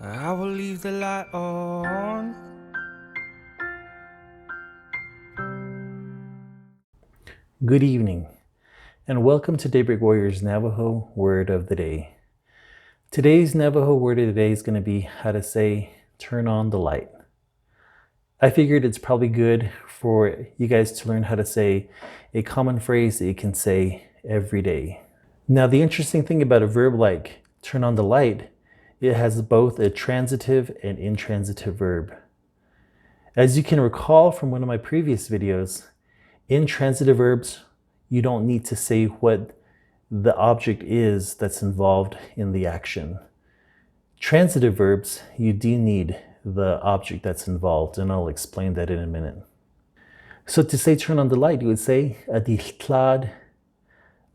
I will leave the light on. Good evening, and welcome to Daybreak Warriors Navajo Word of the Day. Today's Navajo word of the day is going to be how to say, turn on the light. I figured it's probably good for you guys to learn how to say a common phrase that you can say every day. Now, the interesting thing about a verb like turn on the light, it has both a transitive and intransitive verb. As you can recall from one of my previous videos, intransitive verbs, you don't need to say what the object is that's involved in the action. Transitive verbs, you do need the object that's involved, and I'll explain that in a minute. So to say turn on the light, you would say adichlad,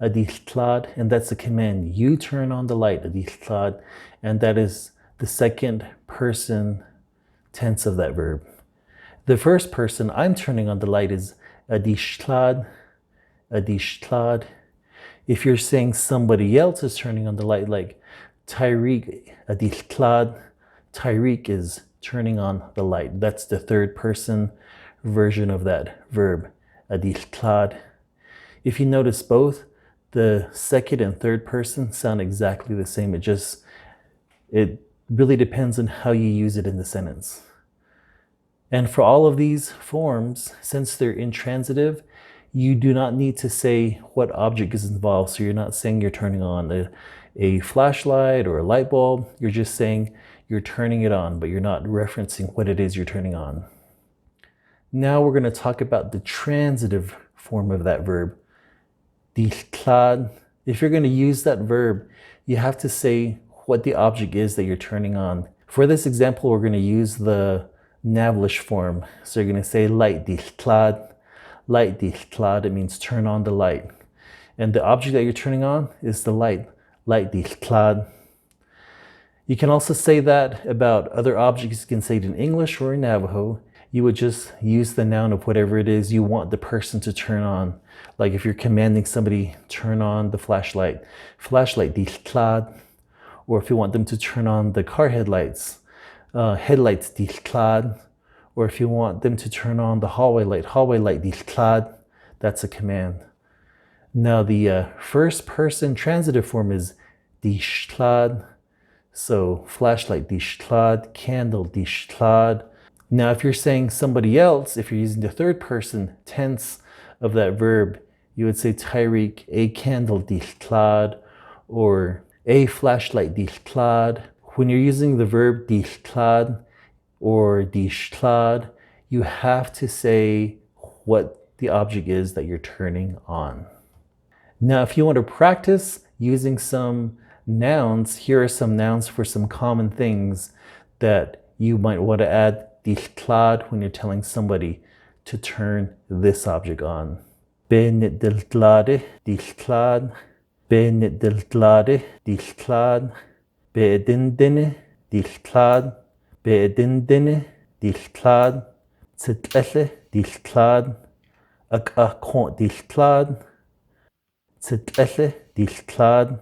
adichlad, and that's a command. You turn on the light, adichlad, and that is the second person tense of that verb. The first person, I'm turning on the light, is adichlad, adichlad. If you're saying somebody else is turning on the light, like Tyreek, adichlad, Tyreek is turning on the light. That's the third person version of that verb, adichlad. If you notice, both the second and third person sound exactly the same. It really depends on how you use it in the sentence. And for all of these forms, since they're intransitive, you do not need to say what object is involved. So you're not saying you're turning on a flashlight or a light bulb. You're just saying you're turning it on, but you're not referencing what it is you're turning on. Now we're going to talk about the transitive form of that verb, dichlad. If you're going to use that verb, you have to say what the object is that you're turning on. For this example, we're going to use the Navlish form. So you're going to say light dichlad. Light dichlad, it means turn on the light. And the object that you're turning on is the light, light dichlad. You can also say that about other objects. You can say it in English or in Navajo. You would just use the noun of whatever it is you want the person to turn on. Like if you're commanding somebody, turn on the flashlight, flashlight dichlad. Or if you want them to turn on the car headlights, headlights dichlad. Or if you want them to turn on the hallway light dichlad, that's a command. Now the first person transitive form is dichlad. So flashlight dichlad, candle dichlad. Now if you're saying somebody else, if you're using the third person tense of that verb, you would say Tyreek, a candle dichlad, or a flashlight dichlad. When you're using the verb dichlad or dichlad, you have to say what the object is that you're turning on. Now, if you want to practice using some nouns, here are some nouns for some common things that you might want to add dichlad when you're telling somebody to turn this object on. Benidiltlade, dichlad. Benidiltlade, dichlad. Beedindine, dichlad. Beedindine, dichlad. Tsitlele, dichlad. Akakon, dichlad. Tsitlele, dichlad.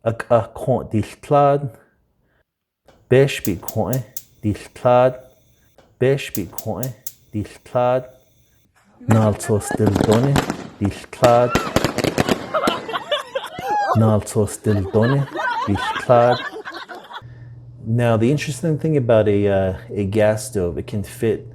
Akakon, dichlad. Beshbikon, dichlad. Beshbikon, dichlad. Nalsos dildone, dichlad. Nalsos dildone, dichlad. Now, the interesting thing about a gas stove, it can fit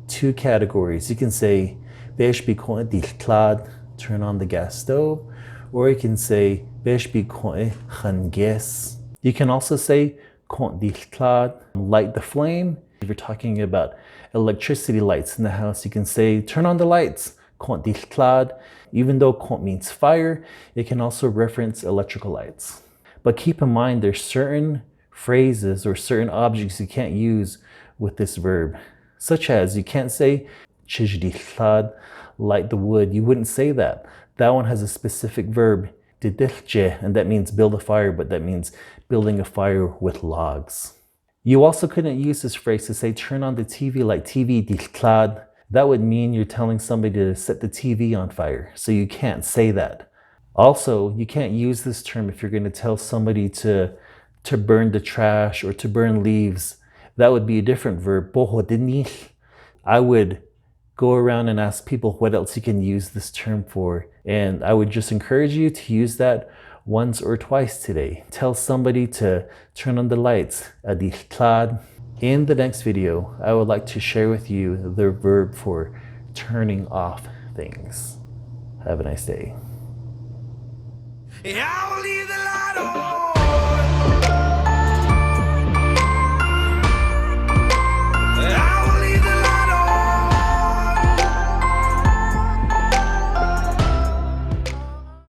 two categories. You can say, Beshbikon dichlad, turn on the gas stove, or you can say, Beshbikon changes. You can also say, Kon dichlad, light the flame. If you're talking about electricity lights in the house, you can say, turn on the lights, kon dichlad. Even though kon means fire, it can also reference electrical lights. But keep in mind, there's certain phrases or certain objects you can't use with this verb, such as you can't say, chij dichlad, light the wood. You wouldn't say that. That one has a specific verb, didilche, and that means build a fire, but that means building a fire with logs. You also couldn't use this phrase to say turn on the TV like TV dichlad. That would mean you're telling somebody to set the TV on fire. So you can't say that. Also, you can't use this term if you're going to tell somebody to to burn the trash or to burn leaves, that would be a different verb. Pohodini. I would go around and ask people what else you can use this term for. And I would just encourage you to use that once or twice today. Tell somebody to turn on the lights. Adihtlad. In the next video, I would like to share with you the verb for turning off things. Have a nice day. Yeah, I'll leave the light on.